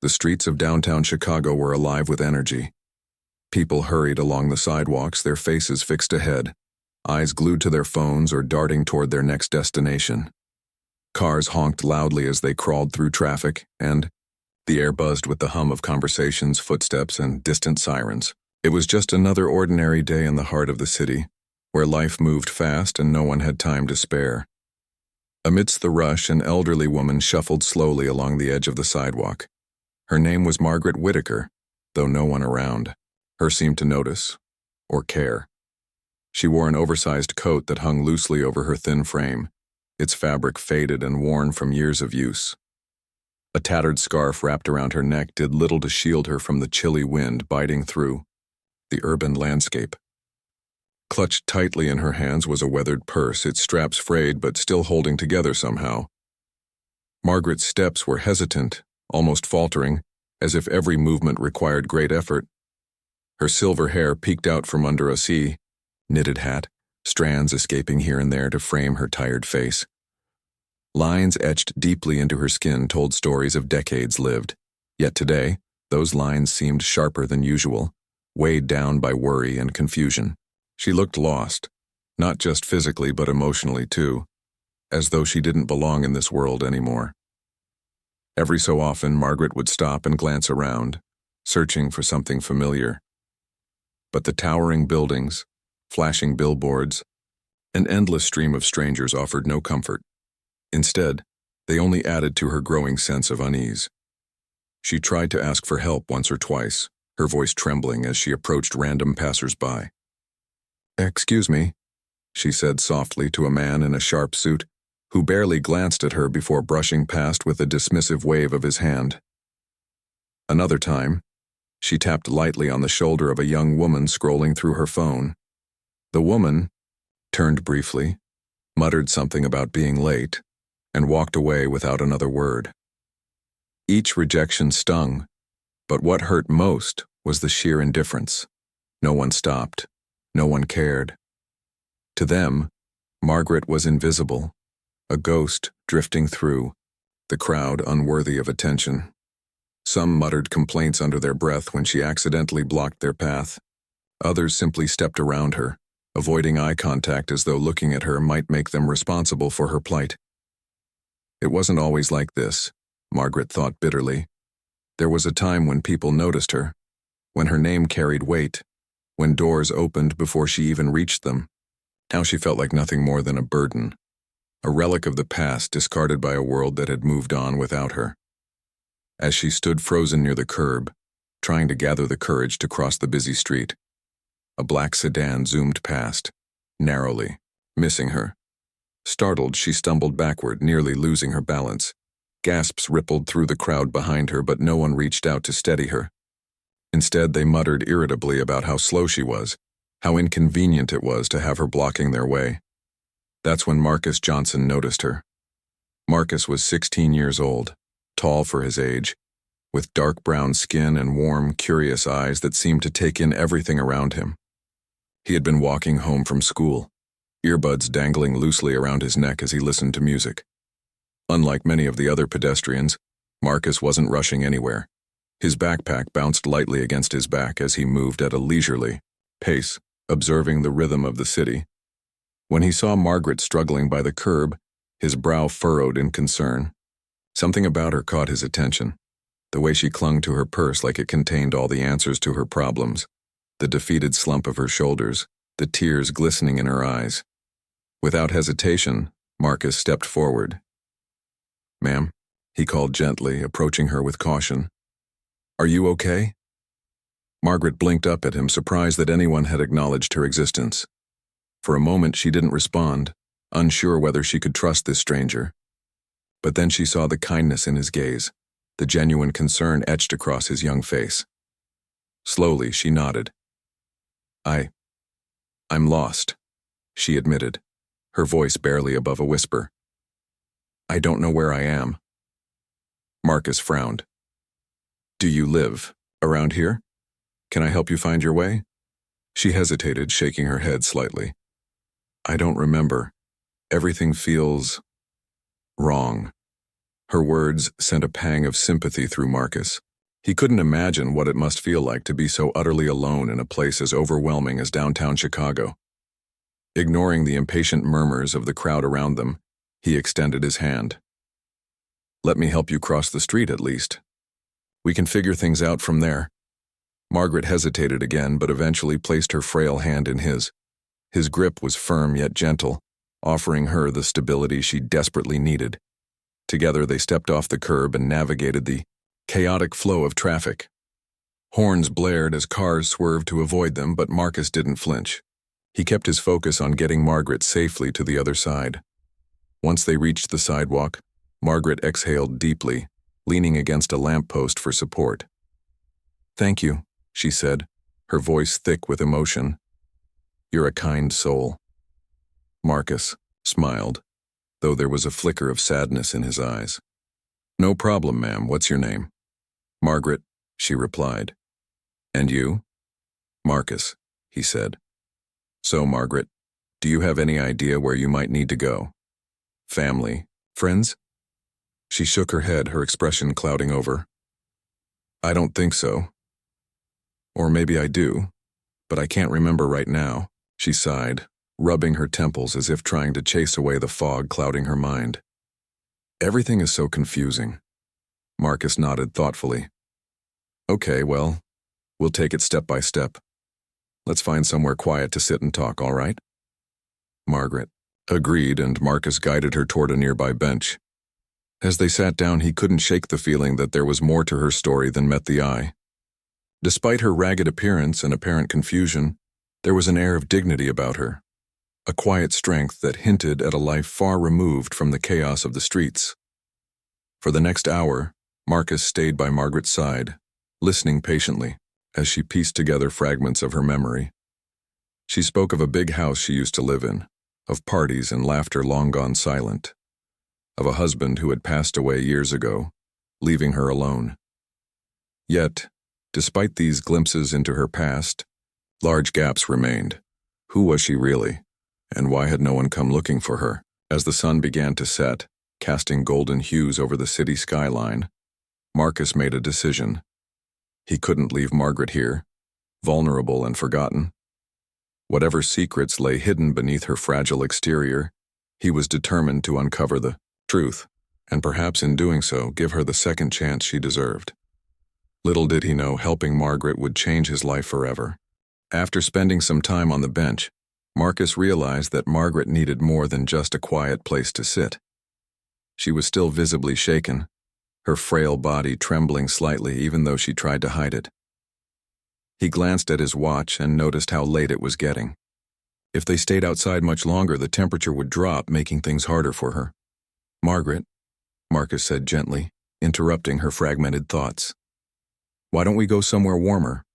The streets of downtown Chicago were alive with energy. People hurried along the sidewalks, their faces fixed ahead, eyes glued to their phones or darting toward their next destination. Cars honked loudly as they crawled through traffic, and the air buzzed with the hum of conversations, footsteps, and distant sirens. It was just another ordinary day in the heart of the city, where life moved fast and no one had time to spare. Amidst the rush, an elderly woman shuffled slowly along the edge of the sidewalk. Her name was Margaret Whitaker, though no one around her seemed to notice or care. She wore an oversized coat that hung loosely over her thin frame, its fabric faded and worn from years of use. A tattered scarf wrapped around her neck did little to shield her from the chilly wind biting through the urban landscape. Clutched tightly in her hands was a weathered purse, its straps frayed but still holding together somehow. Margaret's steps were hesitant, almost faltering, as if every movement required great effort. Her silver hair peeked out from under a knitted hat, strands escaping here and there to frame her tired face. Lines etched deeply into her skin told stories of decades lived, yet today, those lines seemed sharper than usual, weighed down by worry and confusion. She looked lost, not just physically but emotionally too, as though she didn't belong in this world anymore. Every so often, Margaret would stop and glance around, searching for something familiar. But the towering buildings, flashing billboards, an endless stream of strangers offered no comfort. Instead, they only added to her growing sense of unease. She tried to ask for help once or twice, her voice trembling as she approached random passers-by. "Excuse me," she said softly to a man in a sharp suit, who barely glanced at her before brushing past with a dismissive wave of his hand. Another time, she tapped lightly on the shoulder of a young woman scrolling through her phone. The woman turned briefly, muttered something about being late, and walked away without another word. Each rejection stung, but what hurt most was the sheer indifference. No one stopped. No one cared. To them, Margaret was invisible, a ghost drifting through, the crowd unworthy of attention. Some muttered complaints under their breath when she accidentally blocked their path. Others simply stepped around her, avoiding eye contact as though looking at her might make them responsible for her plight. It wasn't always like this, Margaret thought bitterly. There was a time when people noticed her, when her name carried weight, when doors opened before she even reached them. Now she felt like nothing more than a burden, a relic of the past discarded by a world that had moved on without her. As she stood frozen near the curb, trying to gather the courage to cross the busy street, a black sedan zoomed past, narrowly, missing her. Startled, she stumbled backward, nearly losing her balance. Gasps rippled through the crowd behind her, but no one reached out to steady her. Instead, they muttered irritably about how slow she was, how inconvenient it was to have her blocking their way. That's when Marcus Johnson noticed her. Marcus was 16 years old, tall for his age, with dark brown skin and warm, curious eyes that seemed to take in everything around him. He had been walking home from school, earbuds dangling loosely around his neck as he listened to music. Unlike many of the other pedestrians, Marcus wasn't rushing anywhere. His backpack bounced lightly against his back as he moved at a leisurely pace, observing the rhythm of the city. When he saw Margaret struggling by the curb, his brow furrowed in concern. Something about her caught his attention. The way she clung to her purse like it contained all the answers to her problems, the defeated slump of her shoulders, the tears glistening in her eyes. Without hesitation, Marcus stepped forward. "Ma'am," he called gently, approaching her with caution. "Are you okay?" Margaret blinked up at him, surprised that anyone had acknowledged her existence. For a moment she didn't respond, unsure whether she could trust this stranger. But then she saw the kindness in his gaze, the genuine concern etched across his young face. Slowly she nodded. I'm lost," she admitted, her voice barely above a whisper. "I don't know where I am." Marcus frowned. "Do you live around here? Can I help you find your way?" She hesitated, shaking her head slightly. "I don't remember. Everything feels wrong." Her words sent a pang of sympathy through Marcus. He couldn't imagine what it must feel like to be so utterly alone in a place as overwhelming as downtown Chicago. Ignoring the impatient murmurs of the crowd around them, he extended his hand. "Let me help you cross the street at least. We can figure things out from there." Margaret hesitated again, but eventually placed her frail hand in his. His grip was firm yet gentle, offering her the stability she desperately needed. Together they stepped off the curb and navigated the chaotic flow of traffic. Horns blared as cars swerved to avoid them, but Marcus didn't flinch. He kept his focus on getting Margaret safely to the other side. Once they reached the sidewalk, Margaret exhaled deeply, leaning against a lamppost for support. "Thank you," she said, her voice thick with emotion. "You're a kind soul." Marcus smiled, though there was a flicker of sadness in his eyes. "No problem, ma'am. What's your name?" "Margaret," she replied. "And you?" "Marcus," he said. "So, Margaret, do you have any idea where you might need to go? Family? Friends?" She shook her head, her expression clouding over. "I don't think so. Or maybe I do, but I can't remember right now," she sighed, rubbing her temples as if trying to chase away the fog clouding her mind. "Everything is so confusing." Marcus nodded thoughtfully. "Okay, well, we'll take it step by step. Let's find somewhere quiet to sit and talk, all right?" Margaret agreed, and Marcus guided her toward a nearby bench. As they sat down, he couldn't shake the feeling that there was more to her story than met the eye. Despite her ragged appearance and apparent confusion, there was an air of dignity about her, a quiet strength that hinted at a life far removed from the chaos of the streets. For the next hour, Marcus stayed by Margaret's side, listening patiently as she pieced together fragments of her memory. She spoke of a big house she used to live in, of parties and laughter long gone silent, of a husband who had passed away years ago, leaving her alone. Yet, despite these glimpses into her past, large gaps remained. Who was she really, and why had no one come looking for her? As the sun began to set, casting golden hues over the city skyline, Marcus made a decision. He couldn't leave Margaret here, vulnerable and forgotten. Whatever secrets lay hidden beneath her fragile exterior, he was determined to uncover the truth, and perhaps in doing so give her the second chance she deserved. Little did he know helping Margaret would change his life forever. After spending some time on the bench, Marcus realized that Margaret needed more than just a quiet place to sit. She was still visibly shaken, her frail body trembling slightly even though she tried to hide it. He glanced at his watch and noticed how late it was getting. If they stayed outside much longer, the temperature would drop, making things harder for her. "Margaret," Marcus said gently, interrupting her fragmented thoughts. "Why don't we go somewhere warmer?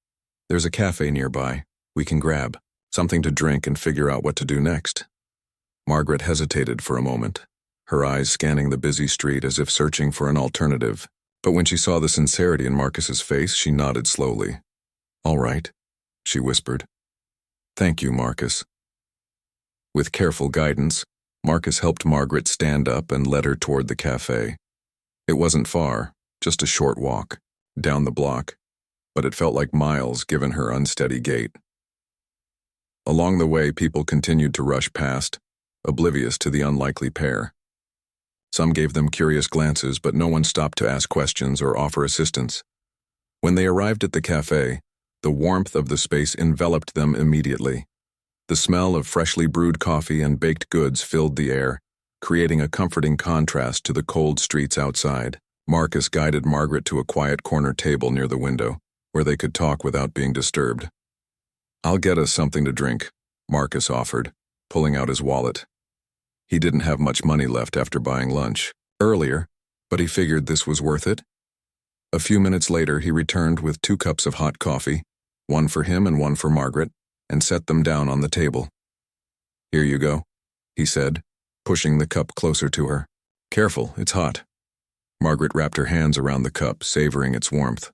There's a cafe nearby. We can grab something to drink and figure out what to do next." Margaret hesitated for a moment, her eyes scanning the busy street as if searching for an alternative. But when she saw the sincerity in Marcus's face, she nodded slowly. "All right," she whispered. "Thank you, Marcus." With careful guidance, Marcus helped Margaret stand up and led her toward the cafe. It wasn't far, just a short walk, down the block, but it felt like miles given her unsteady gait. Along the way, people continued to rush past, oblivious to the unlikely pair. Some gave them curious glances, but no one stopped to ask questions or offer assistance. When they arrived at the cafe, the warmth of the space enveloped them immediately. The smell of freshly brewed coffee and baked goods filled the air, creating a comforting contrast to the cold streets outside. Marcus guided Margaret to a quiet corner table near the window, where they could talk without being disturbed. "I'll get us something to drink," Marcus offered, pulling out his wallet. He didn't have much money left after buying lunch earlier, but he figured this was worth it. A few minutes later, he returned with 2 cups of hot coffee, one for him and one for Margaret, and set them down on the table. "Here you go," he said, pushing the cup closer to her. "Careful, it's hot." Margaret wrapped her hands around the cup, savoring its warmth.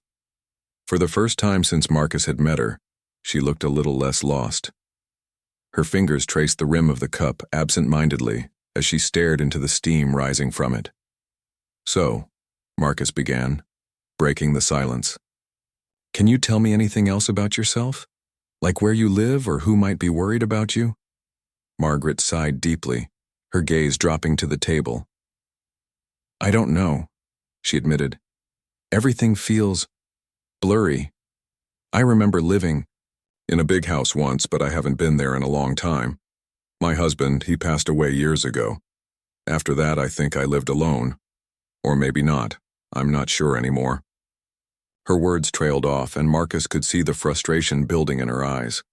For the first time since Marcus had met her, she looked a little less lost. Her fingers traced the rim of the cup absent-mindedly as she stared into the steam rising from it. "So," Marcus began, breaking the silence. Can you tell me anything else about yourself? Like where you live or who might be worried about you? Margaret sighed deeply, her gaze dropping to the table. I don't know, she admitted. Everything feels blurry. I remember living in a big house once, but I haven't been there in a long time. My husband, he passed away years ago. After that, I think I lived alone. Or maybe not. I'm not sure anymore. Her words trailed off, and Marcus could see the frustration building in her eyes.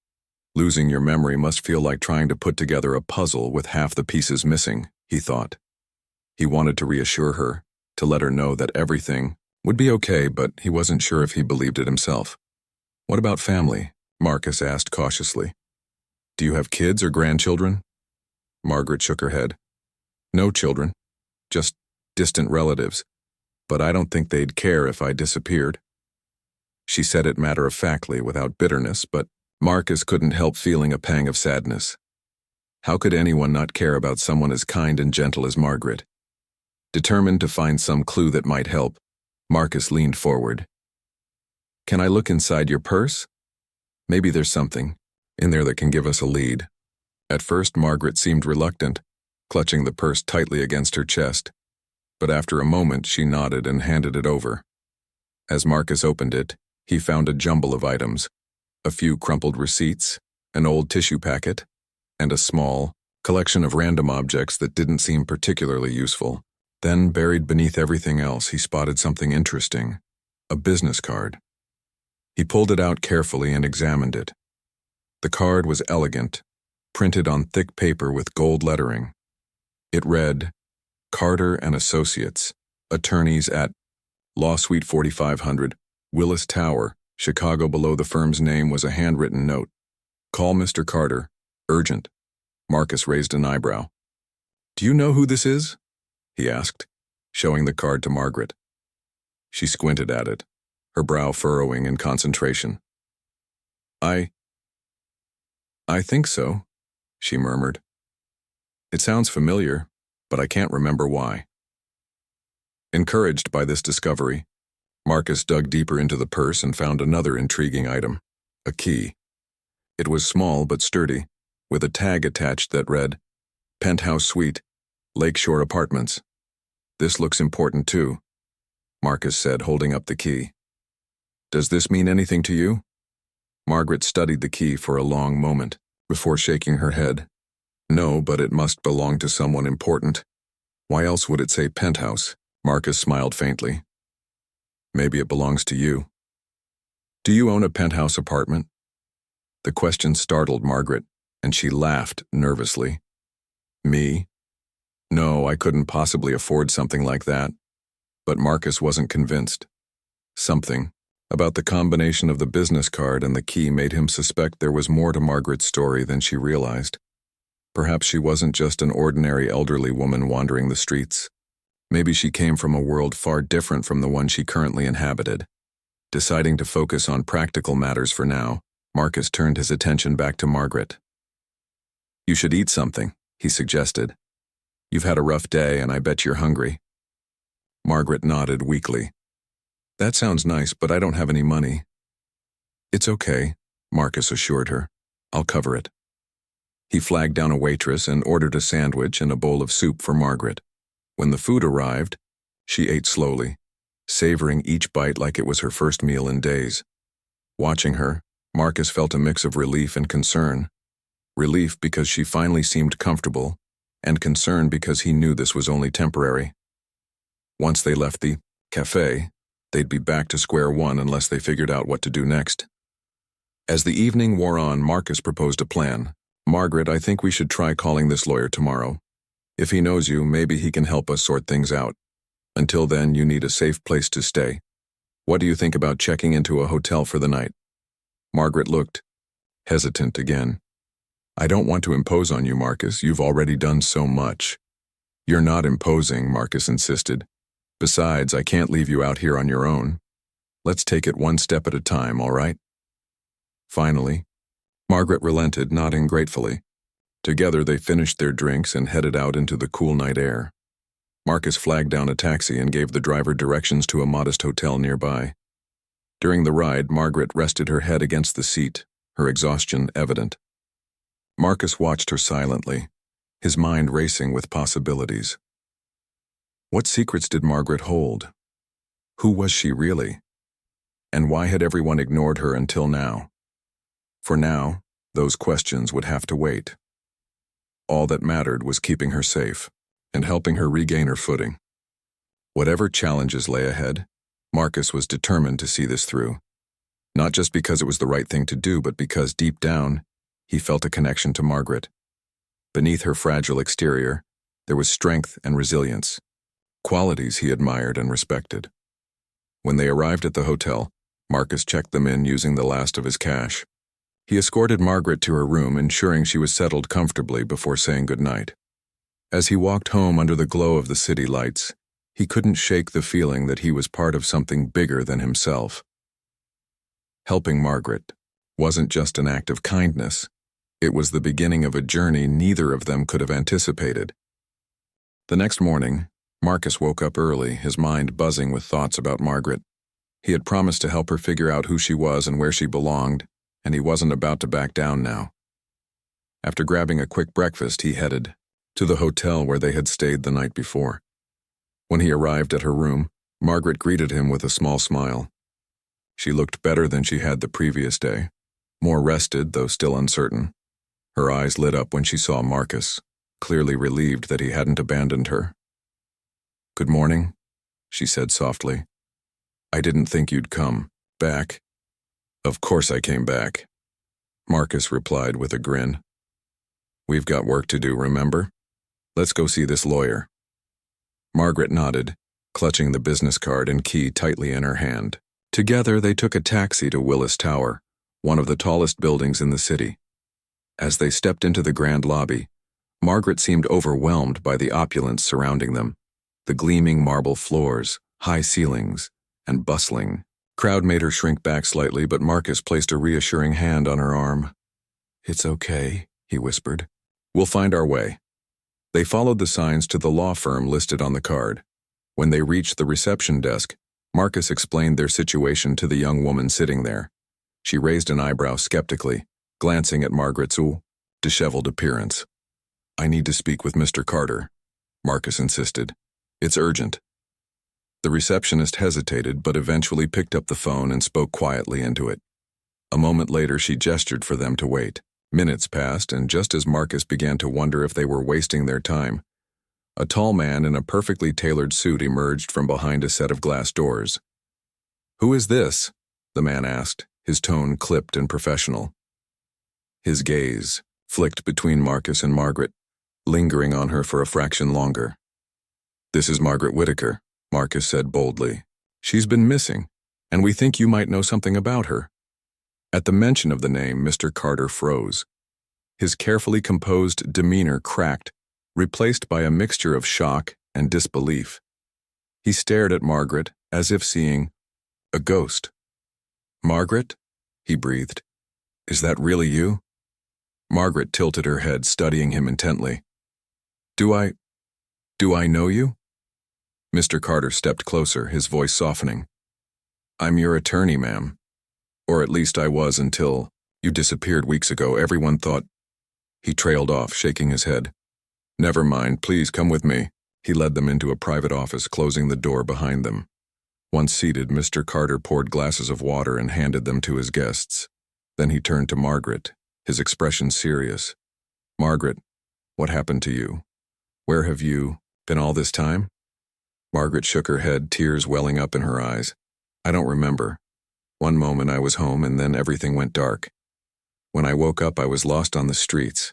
Losing your memory must feel like trying to put together a puzzle with half the pieces missing, he thought. He wanted to reassure her, to let her know that everything would be okay, but he wasn't sure if he believed it himself. What about family? Marcus asked cautiously. Do you have kids or grandchildren? Margaret shook her head. No children, just distant relatives, but I don't think they'd care if I disappeared. She said it matter-of-factly, without bitterness, but Marcus couldn't help feeling a pang of sadness. How could anyone not care about someone as kind and gentle as Margaret? Determined to find some clue that might help, Marcus leaned forward. Can I look inside your purse? Maybe there's something in there that can give us a lead. At first, Margaret seemed reluctant, clutching the purse tightly against her chest, but after a moment she nodded and handed it over. As Marcus opened it, he found a jumble of items, a few crumpled receipts, an old tissue packet, and a small collection of random objects that didn't seem particularly useful. Then, buried beneath everything else, he spotted something interesting, a business card. He pulled it out carefully and examined it. The card was elegant, printed on thick paper with gold lettering. It read, Carter and Associates, attorneys at Law Suite 4500, Willis Tower, Chicago. Below the firm's name was a handwritten note. Call Mr. Carter. Urgent. Marcus raised an eyebrow. Do you know who this is? He asked, showing the card to Margaret. She squinted at it, her brow furrowing in concentration. I think so, she murmured. It sounds familiar, but I can't remember why. Encouraged by this discovery, Marcus dug deeper into the purse and found another intriguing item, a key. It was small but sturdy, with a tag attached that read, Penthouse Suite, Lakeshore Apartments. This looks important too, Marcus said, holding up the key. Does this mean anything to you? Margaret studied the key for a long moment, before shaking her head. No, but it must belong to someone important. Why else would it say penthouse? Marcus smiled faintly. Maybe it belongs to you. Do you own a penthouse apartment? The question startled Margaret, and she laughed nervously. Me? No, I couldn't possibly afford something like that. But Marcus wasn't convinced. Something about the combination of the business card and the key made him suspect there was more to Margaret's story than she realized. Perhaps she wasn't just an ordinary elderly woman wandering the streets. Maybe she came from a world far different from the one she currently inhabited. Deciding to focus on practical matters for now, Marcus turned his attention back to Margaret. You should eat something, he suggested. You've had a rough day and I bet you're hungry. Margaret nodded weakly. That sounds nice, but I don't have any money. It's okay, Marcus assured her. I'll cover it. He flagged down a waitress and ordered a sandwich and a bowl of soup for Margaret. When the food arrived, she ate slowly, savoring each bite like it was her first meal in days. Watching her, Marcus felt a mix of relief and concern. Relief because she finally seemed comfortable, and concern because he knew this was only temporary. Once they left the cafe, they'd be back to square one unless they figured out what to do next. As the evening wore on, Marcus proposed a plan. Margaret, I think we should try calling this lawyer tomorrow. If he knows you, maybe he can help us sort things out. Until then, you need a safe place to stay. What do you think about checking into a hotel for the night? Margaret looked hesitant again. I don't want to impose on you, Marcus. You've already done so much. You're not imposing, Marcus insisted. Besides, I can't leave you out here on your own. Let's take it one step at a time, all right? Finally, Margaret relented, nodding gratefully. Together they finished their drinks and headed out into the cool night air. Marcus flagged down a taxi and gave the driver directions to a modest hotel nearby. During the ride, Margaret rested her head against the seat, her exhaustion evident. Marcus watched her silently, his mind racing with possibilities. What secrets did Margaret hold? Who was she really? And why had everyone ignored her until now? For now, those questions would have to wait. All that mattered was keeping her safe and helping her regain her footing. Whatever challenges lay ahead, Marcus was determined to see this through. Not just because it was the right thing to do, but because deep down, he felt a connection to Margaret. Beneath her fragile exterior, there was strength and resilience, qualities he admired and respected. When they arrived at the hotel, Marcus checked them in using the last of his cash. He escorted Margaret to her room, ensuring she was settled comfortably before saying goodnight. As he walked home under the glow of the city lights, he couldn't shake the feeling that he was part of something bigger than himself. Helping Margaret wasn't just an act of kindness, it was the beginning of a journey neither of them could have anticipated. The next morning, Marcus woke up early, his mind buzzing with thoughts about Margaret. He had promised to help her figure out who she was and where she belonged, and he wasn't about to back down now. After grabbing a quick breakfast, he headed to the hotel where they had stayed the night before. When he arrived at her room, Margaret greeted him with a small smile. She looked better than she had the previous day, more rested though still uncertain. Her eyes lit up when she saw Marcus, clearly relieved that he hadn't abandoned her. "Good morning," she said softly. "I didn't think you'd come back." "Of course I came back," Marcus replied with a grin. "We've got work to do, remember? Let's go see this lawyer." Margaret nodded, clutching the business card and key tightly in her hand. Together they took a taxi to Willis Tower, one of the tallest buildings in the city. As they stepped into the grand lobby, Margaret seemed overwhelmed by the opulence surrounding them. The gleaming marble floors, high ceilings, and bustling crowd made her shrink back slightly, but Marcus placed a reassuring hand on her arm. "It's okay," he whispered. "We'll find our way." They followed the signs to the law firm listed on the card. When they reached the reception desk, Marcus explained their situation to the young woman sitting there. She raised an eyebrow skeptically, glancing at Margaret's disheveled appearance. "I need to speak with Mr. Carter," Marcus insisted. "It's urgent." The receptionist hesitated but eventually picked up the phone and spoke quietly into it. A moment later she gestured for them to wait. Minutes passed, and just as Marcus began to wonder if they were wasting their time, a tall man in a perfectly tailored suit emerged from behind a set of glass doors. "Who is this?" the man asked, his tone clipped and professional. His gaze flicked between Marcus and Margaret, lingering on her for a fraction longer. "This is Margaret Whitaker," Marcus said boldly. "She's been missing, and we think you might know something about her." At the mention of the name, Mr. Carter froze. His carefully composed demeanor cracked, replaced by a mixture of shock and disbelief. He stared at Margaret as if seeing a ghost. "Margaret?" he breathed. "Is that really you?" Margaret tilted her head, studying him intently. Do I know you?" Mr. Carter stepped closer, his voice softening. "I'm your attorney, ma'am. Or at least I was until you disappeared weeks ago. Everyone thought—" He trailed off, shaking his head. "Never mind, please come with me." He led them into a private office, closing the door behind them. Once seated, Mr. Carter poured glasses of water and handed them to his guests. Then he turned to Margaret, his expression serious. "Margaret, what happened to you? Where have you been all this time?" Margaret shook her head, tears welling up in her eyes. "I don't remember. One moment I was home and then everything went dark. When I woke up, I was lost on the streets.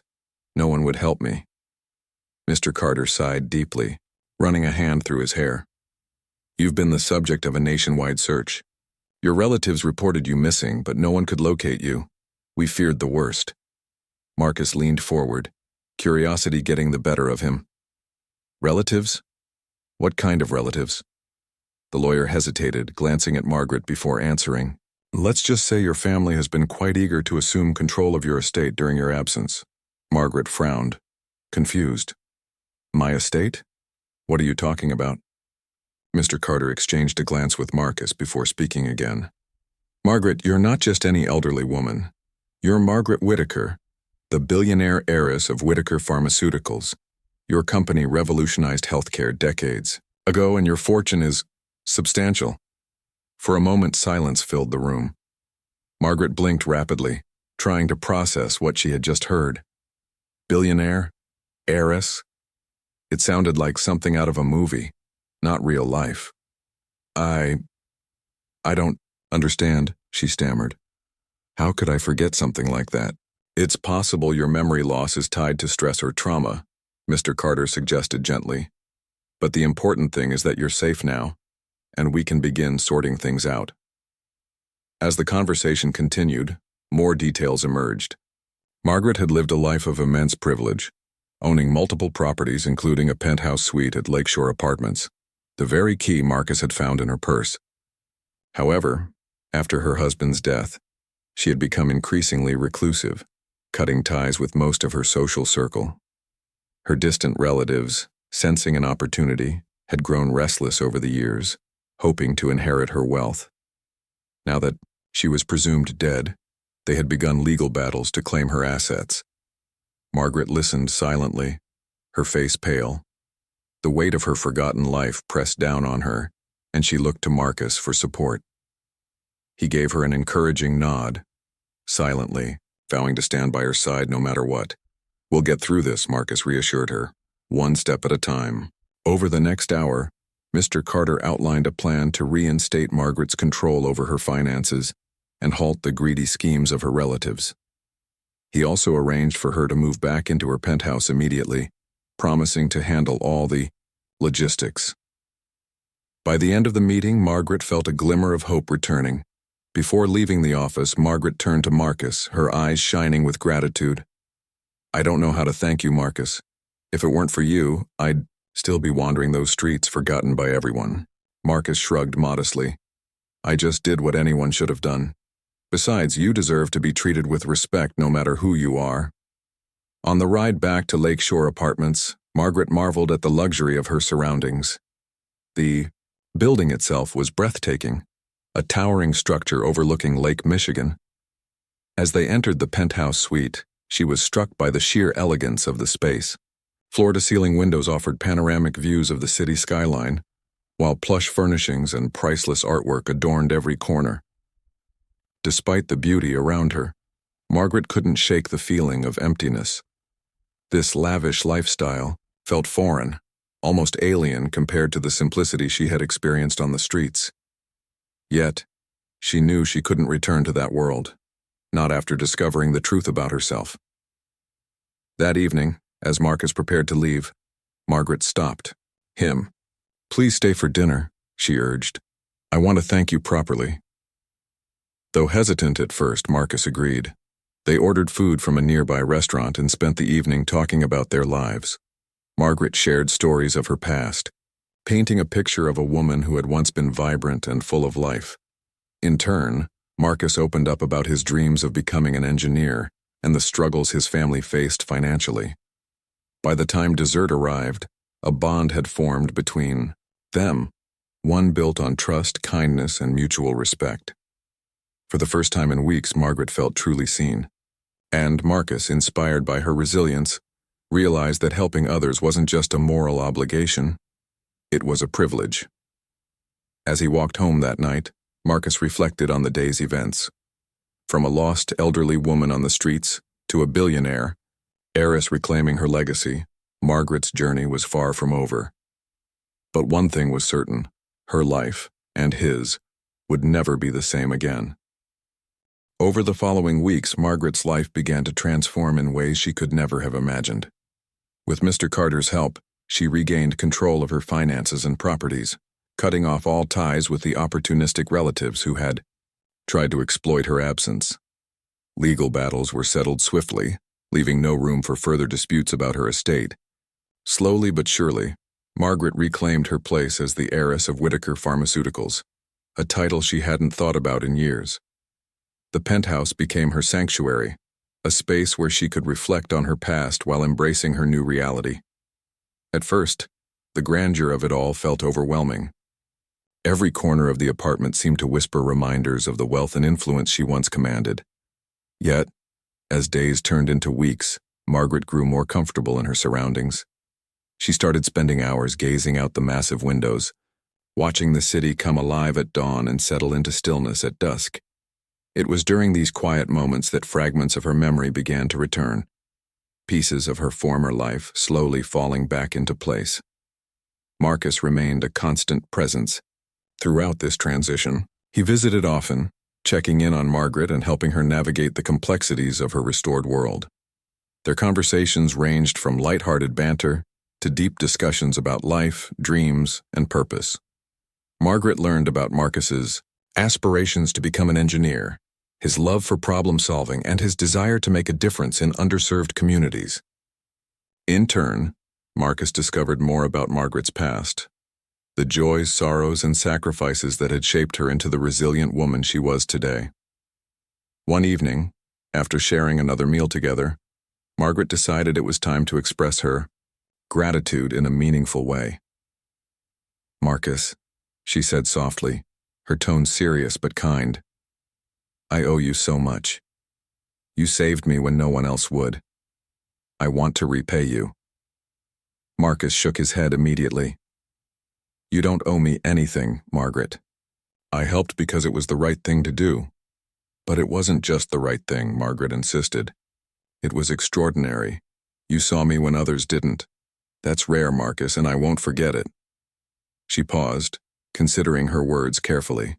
No one would help me." Mr. Carter sighed deeply, running a hand through his hair. "You've been the subject of a nationwide search. Your relatives reported you missing, but no one could locate you. We feared the worst." Marcus leaned forward, curiosity getting the better of him. "Relatives? What kind of relatives?" The lawyer hesitated, glancing at Margaret before answering. "Let's just say your family has been quite eager to assume control of your estate during your absence." Margaret frowned, confused. "My estate?" What are you talking about? Mr. Carter exchanged a glance with Marcus before speaking again. Margaret, you're not just any elderly woman. You're Margaret Whitaker, the billionaire heiress of Whitaker Pharmaceuticals. Your company revolutionized healthcare decades ago, and your fortune is substantial. For a moment, silence filled the room. Margaret blinked rapidly, trying to process what she had just heard. Billionaire? Heiress? It sounded like something out of a movie, not real life. I don't understand, she stammered. How could I forget something like that? It's possible your memory loss is tied to stress or trauma, Mr. Carter suggested gently. But the important thing is that you're safe now, and we can begin sorting things out. As the conversation continued, more details emerged. Margaret had lived a life of immense privilege, owning multiple properties including a penthouse suite at Lakeshore Apartments, the very key Marcus had found in her purse. However, after her husband's death, she had become increasingly reclusive, cutting ties with most of her social circle. Her distant relatives, sensing an opportunity, had grown restless over the years, hoping to inherit her wealth. Now that she was presumed dead, they had begun legal battles to claim her assets. Margaret listened silently, her face pale. The weight of her forgotten life pressed down on her, and she looked to Marcus for support. He gave her an encouraging nod, silently, vowing to stand by her side no matter what. We'll get through this, Marcus reassured her, one step at a time. Over the next hour, Mr. Carter outlined a plan to reinstate Margaret's control over her finances and halt the greedy schemes of her relatives. He also arranged for her to move back into her penthouse immediately, promising to handle all the logistics. By the end of the meeting, Margaret felt a glimmer of hope returning. Before leaving the office, Margaret turned to Marcus, her eyes shining with gratitude. I don't know how to thank you, Marcus. If it weren't for you, I'd still be wandering those streets forgotten by everyone. Marcus shrugged modestly. I just did what anyone should have done. Besides, you deserve to be treated with respect no matter who you are. On the ride back to Lakeshore Apartments, Margaret marveled at the luxury of her surroundings. The building itself was breathtaking, a towering structure overlooking Lake Michigan. As they entered the penthouse suite, she was struck by the sheer elegance of the space. Floor-to-ceiling windows offered panoramic views of the city skyline, while plush furnishings and priceless artwork adorned every corner. Despite the beauty around her, Margaret couldn't shake the feeling of emptiness. This lavish lifestyle felt foreign, almost alien compared to the simplicity she had experienced on the streets. Yet, she knew she couldn't return to that world, not after discovering the truth about herself. That evening, as Marcus prepared to leave, Margaret stopped him. Please stay for dinner, she urged. I want to thank you properly. Though hesitant at first, Marcus agreed. They ordered food from a nearby restaurant and spent the evening talking about their lives. Margaret shared stories of her past, painting a picture of a woman who had once been vibrant and full of life. In turn, Marcus opened up about his dreams of becoming an engineer and the struggles his family faced financially. By the time dessert arrived, a bond had formed between them, one built on trust, kindness, and mutual respect. For the first time in weeks, Margaret felt truly seen. And Marcus, inspired by her resilience, realized that helping others wasn't just a moral obligation, it was a privilege. As he walked home that night, Marcus reflected on the day's events. From a lost elderly woman on the streets to a billionaire, heiress reclaiming her legacy, Margaret's journey was far from over. But one thing was certain, her life, and his, would never be the same again. Over the following weeks, Margaret's life began to transform in ways she could never have imagined. With Mr. Carter's help, she regained control of her finances and properties, cutting off all ties with the opportunistic relatives who had tried to exploit her absence. Legal battles were settled swiftly, leaving no room for further disputes about her estate. Slowly but surely, Margaret reclaimed her place as the heiress of Whitaker Pharmaceuticals, a title she hadn't thought about in years. The penthouse became her sanctuary, a space where she could reflect on her past while embracing her new reality. At first, The grandeur of it all felt overwhelming. Every corner of the apartment seemed to whisper reminders of the wealth and influence she once commanded. Yet, as days turned into weeks, Margaret grew more comfortable in her surroundings. She started spending hours gazing out the massive windows, watching the city come alive at dawn and settle into stillness at dusk. It was during these quiet moments that fragments of her memory began to return, pieces of her former life slowly falling back into place. Marcus remained a constant presence. Throughout this transition, he visited often, checking in on Margaret and helping her navigate the complexities of her restored world. Their conversations ranged from lighthearted banter to deep discussions about life, dreams, and purpose. Margaret learned about Marcus's aspirations to become an engineer, his love for problem-solving, and his desire to make a difference in underserved communities. In turn, Marcus discovered more about Margaret's past, the joys, sorrows, and sacrifices that had shaped her into the resilient woman she was today. One evening, after sharing another meal together, Margaret decided it was time to express her gratitude in a meaningful way. "Marcus," she said softly, her tone serious but kind, "I owe you so much. You saved me when no one else would. I want to repay you." Marcus shook his head immediately. "You don't owe me anything, Margaret. I helped because it was the right thing to do." "But it wasn't just the right thing," Margaret insisted. "It was extraordinary. You saw me when others didn't. That's rare, Marcus, and I won't forget it." She paused, considering her words carefully.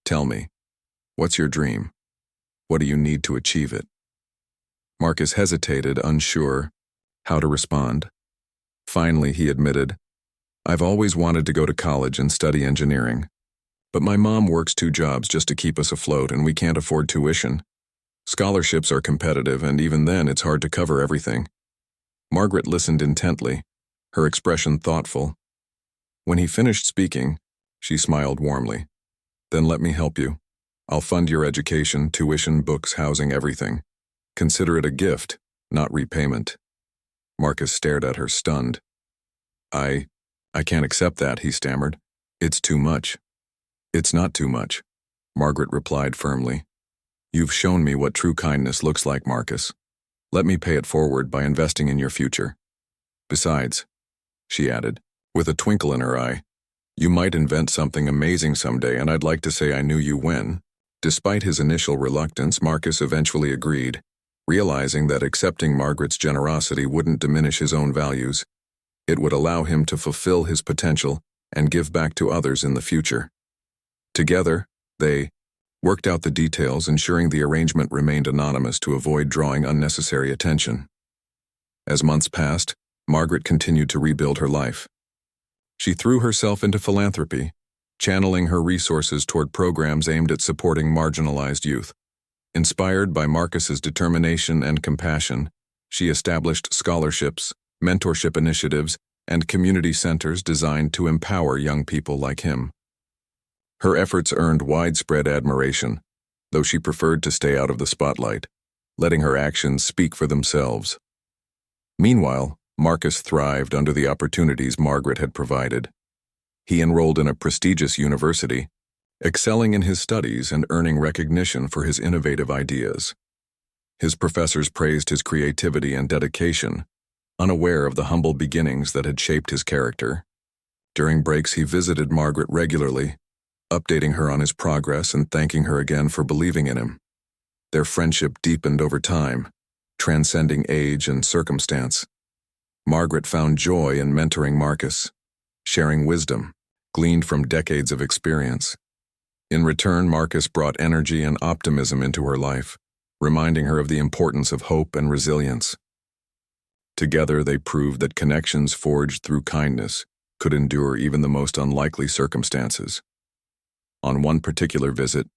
"Tell me, what's your dream? What do you need to achieve it?" Marcus hesitated, unsure how to respond. Finally, he admitted, "I've always wanted to go to college and study engineering. But my mom works 2 jobs just to keep us afloat, and we can't afford tuition. Scholarships are competitive, and even then it's hard to cover everything." Margaret listened intently, her expression thoughtful. When he finished speaking, she smiled warmly. "Then let me help you. I'll fund your education, tuition, books, housing, everything. Consider it a gift, not repayment." Marcus stared at her, stunned. I can't accept that," he stammered. "It's too much." "It's not too much," Margaret replied firmly. "You've shown me what true kindness looks like, Marcus. Let me pay it forward by investing in your future. Besides," she added, with a twinkle in her eye, "you might invent something amazing someday, and I'd like to say I knew you when." Despite his initial reluctance, Marcus eventually agreed, realizing that accepting Margaret's generosity wouldn't diminish his own values. It would allow him to fulfill his potential and give back to others in the future. Together, they worked out the details, ensuring the arrangement remained anonymous to avoid drawing unnecessary attention. As months passed, Margaret continued to rebuild her life. She threw herself into philanthropy, channeling her resources toward programs aimed at supporting marginalized youth. Inspired by Marcus's determination and compassion, she established scholarships, mentorship initiatives, and community centers designed to empower young people like him. Her efforts earned widespread admiration, though she preferred to stay out of the spotlight, letting her actions speak for themselves. Meanwhile, Marcus thrived under the opportunities Margaret had provided. He enrolled in a prestigious university, excelling in his studies and earning recognition for his innovative ideas. His professors praised his creativity and dedication, unaware of the humble beginnings that had shaped his character. During breaks, he visited Margaret regularly, updating her on his progress and thanking her again for believing in him. Their friendship deepened over time, transcending age and circumstance. Margaret found joy in mentoring Marcus, sharing wisdom, gleaned from decades of experience. In return, Marcus brought energy and optimism into her life, reminding her of the importance of hope and resilience. Together, they proved that connections forged through kindness could endure even the most unlikely circumstances. On one particular visit,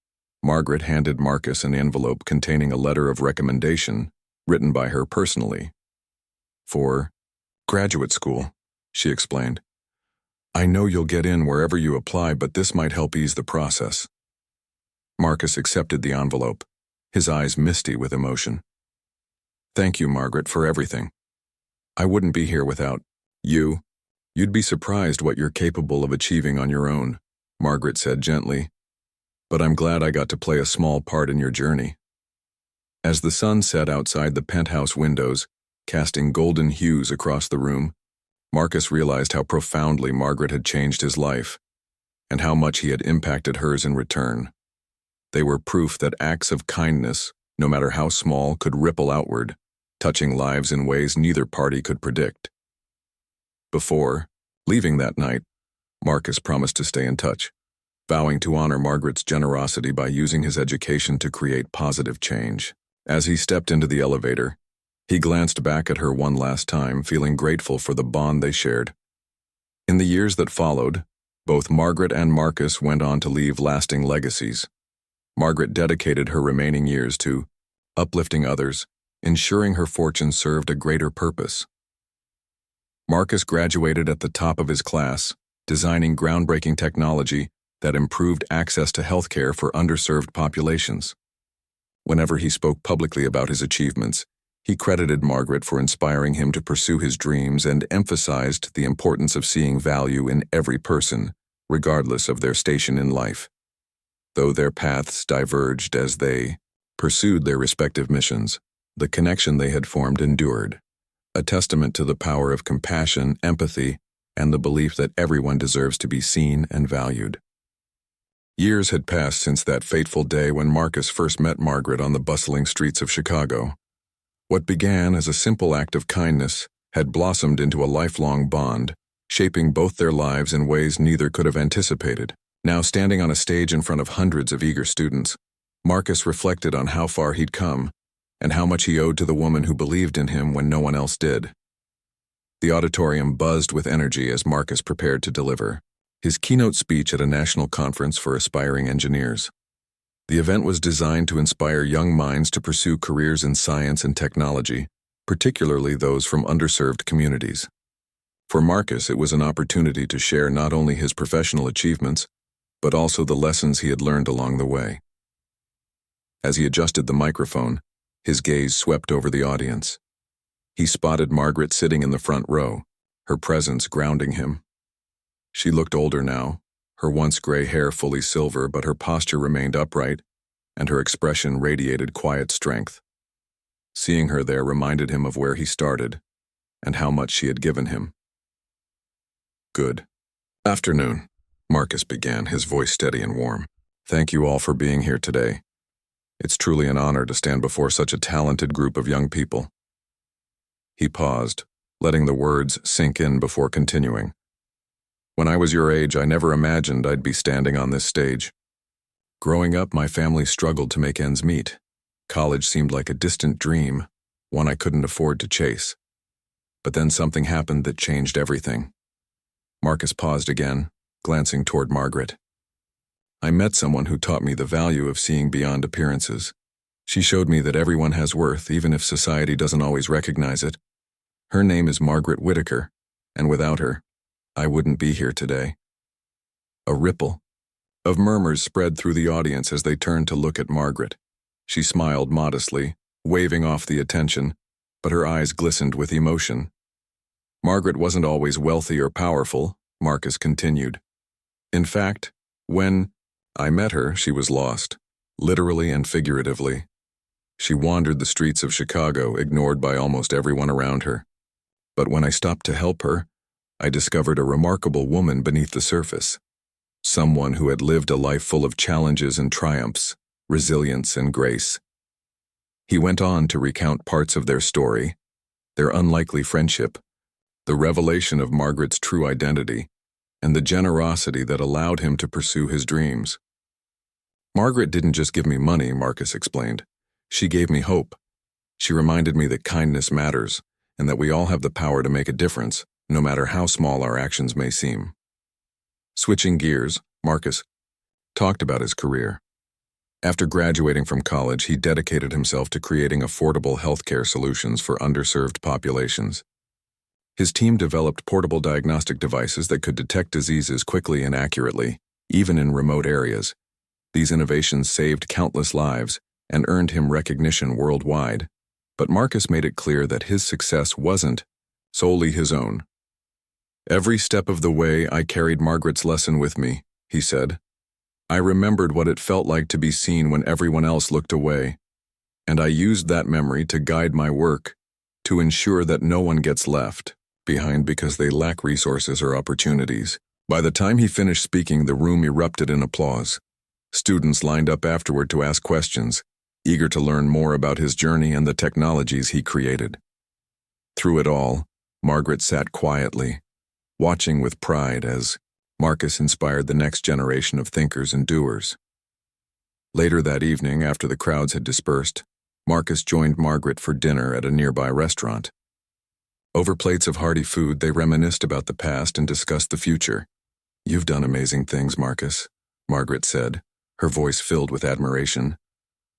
Margaret handed Marcus an envelope containing a letter of recommendation written by her personally. "For graduate school," she explained. "I know you'll get in wherever you apply, but this might help ease the process." Marcus accepted the envelope, his eyes misty with emotion. "Thank you, Margaret, for everything. I wouldn't be here without you, You'd be surprised what you're capable of achieving on your own, Margaret said gently. But I'm glad I got to play a small part in your journey. As the sun set outside the penthouse windows, casting golden hues across the room, Marcus realized how profoundly Margaret had changed his life, and how much he had impacted hers in return. They were proof that acts of kindness, no matter how small, could ripple outward, touching lives in ways neither party could predict. Before leaving that night, Marcus promised to stay in touch, vowing to honor Margaret's generosity by using his education to create positive change. As he stepped into the elevator, he glanced back at her one last time, feeling grateful for the bond they shared. In the years that followed, both Margaret and Marcus went on to leave lasting legacies. Margaret dedicated her remaining years to uplifting others, ensuring her fortune served a greater purpose. Marcus graduated at the top of his class, designing groundbreaking technology that improved access to healthcare for underserved populations. Whenever he spoke publicly about his achievements, he credited Margaret for inspiring him to pursue his dreams and emphasized the importance of seeing value in every person, regardless of their station in life. Though their paths diverged as they pursued their respective missions, the connection they had formed endured, a testament to the power of compassion, empathy, and the belief that everyone deserves to be seen and valued. Years had passed since that fateful day when Marcus first met Margaret on the bustling streets of Chicago. What began as a simple act of kindness had blossomed into a lifelong bond, shaping both their lives in ways neither could have anticipated. Now standing on a stage in front of hundreds of eager students, Marcus reflected on how far he'd come and how much he owed to the woman who believed in him when no one else did. The auditorium buzzed with energy as Marcus prepared to deliver his keynote speech at a national conference for aspiring engineers. The event was designed to inspire young minds to pursue careers in science and technology, particularly those from underserved communities. For Marcus, it was an opportunity to share not only his professional achievements, but also the lessons he had learned along the way. As he adjusted the microphone, his gaze swept over the audience. He spotted Margaret sitting in the front row, her presence grounding him. She looked older now, her once gray hair fully silver, but her posture remained upright, and her expression radiated quiet strength. Seeing her there reminded him of where he started, and how much she had given him. "Good afternoon," Marcus began, his voice steady and warm. "Thank you all for being here today. It's truly an honor to stand before such a talented group of young people." He paused, letting the words sink in before continuing. "When I was your age, I never imagined I'd be standing on this stage. Growing up, my family struggled to make ends meet. College seemed like a distant dream, one I couldn't afford to chase. But then something happened that changed everything." Marcus paused again, glancing toward Margaret. "I met someone who taught me the value of seeing beyond appearances. She showed me that everyone has worth, even if society doesn't always recognize it. Her name is Margaret Whitaker, and without her, I wouldn't be here today." A ripple of murmurs spread through the audience as they turned to look at Margaret. She smiled modestly, waving off the attention, but her eyes glistened with emotion. "Margaret wasn't always wealthy or powerful," Marcus continued. "In fact, when I met her, she was lost, literally and figuratively. She wandered the streets of Chicago, ignored by almost everyone around her. But when I stopped to help her, I discovered a remarkable woman beneath the surface, someone who had lived a life full of challenges and triumphs, resilience and grace." He went on to recount parts of their story, their unlikely friendship, the revelation of Margaret's true identity, and the generosity that allowed him to pursue his dreams. "Margaret didn't just give me money," Marcus explained. "She gave me hope. She reminded me that kindness matters, and that we all have the power to make a difference, no matter how small our actions may seem." Switching gears, Marcus talked about his career. After graduating from college, he dedicated himself to creating affordable healthcare solutions for underserved populations. His team developed portable diagnostic devices that could detect diseases quickly and accurately, even in remote areas. These innovations saved countless lives and earned him recognition worldwide, but Marcus made it clear that his success wasn't solely his own. Every step of the way, I carried Margaret's lesson with me, he said. I remembered what it felt like to be seen when everyone else looked away, and I used that memory to guide my work, to ensure that no one gets left behind because they lack resources or opportunities. By the time he finished speaking, the room erupted in applause. Students lined up afterward to ask questions, eager to learn more about his journey and the technologies he created. Through it all, Margaret sat quietly, watching with pride as Marcus inspired the next generation of thinkers and doers. Later that evening, after the crowds had dispersed, Marcus joined Margaret for dinner at a nearby restaurant. Over plates of hearty food, they reminisced about the past and discussed the future. "You've done amazing things, Marcus," Margaret said, her voice filled with admiration.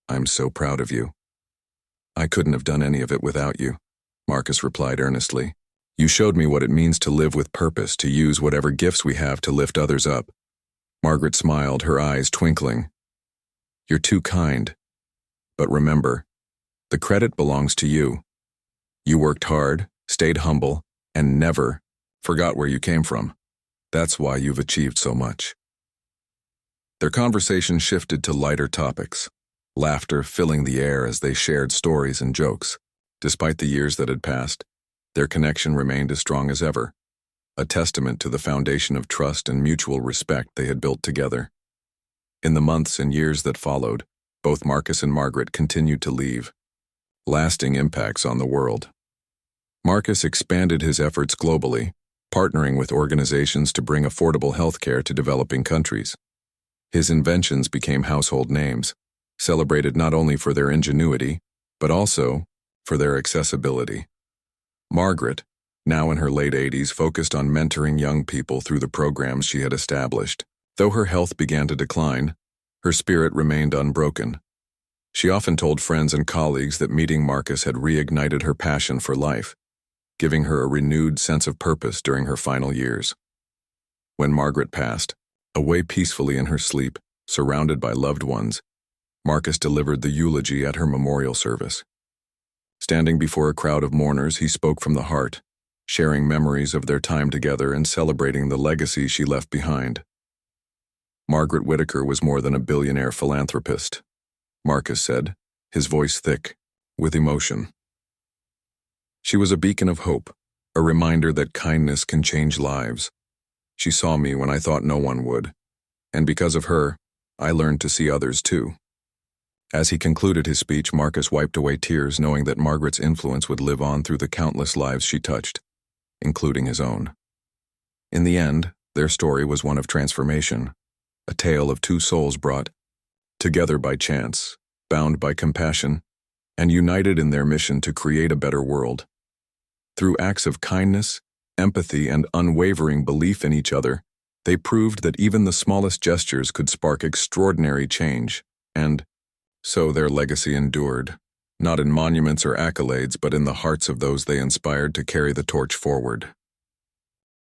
"I'm so proud of you." "I couldn't have done any of it without you," Marcus replied earnestly. "You showed me what it means to live with purpose, to use whatever gifts we have to lift others up." Margaret smiled, her eyes twinkling. "You're too kind. But remember, the credit belongs to you. You worked hard, stayed humble, and never forgot where you came from. That's why you've achieved so much." Their conversation shifted to lighter topics, laughter filling the air as they shared stories and jokes. Despite the years that had passed, their connection remained as strong as ever, a testament to the foundation of trust and mutual respect they had built together. In the months and years that followed, both Marcus and Margaret continued to leave lasting impacts on the world. Marcus expanded his efforts globally, partnering with organizations to bring affordable healthcare to developing countries. His inventions became household names, celebrated not only for their ingenuity, but also for their accessibility. Margaret, now in her late 80s, focused on mentoring young people through the programs she had established. Though her health began to decline, her spirit remained unbroken. She often told friends and colleagues that meeting Marcus had reignited her passion for life, giving her a renewed sense of purpose during her final years. When Margaret passed, away peacefully in her sleep, surrounded by loved ones, Marcus delivered the eulogy at her memorial service. Standing before a crowd of mourners, he spoke from the heart, sharing memories of their time together and celebrating the legacy she left behind. Margaret Whitaker was more than a billionaire philanthropist, Marcus said, his voice thick with emotion. She was a beacon of hope, a reminder that kindness can change lives. She saw me when I thought no one would, and because of her, I learned to see others too. As he concluded his speech, Marcus wiped away tears, knowing that Margaret's influence would live on through the countless lives she touched, including his own. In the end, their story was one of transformation, a tale of two souls brought together by chance, bound by compassion, and united in their mission to create a better world. Through acts of kindness, empathy, and unwavering belief in each other, they proved that even the smallest gestures could spark extraordinary change, and so their legacy endured, not in monuments or accolades, but in the hearts of those they inspired to carry the torch forward.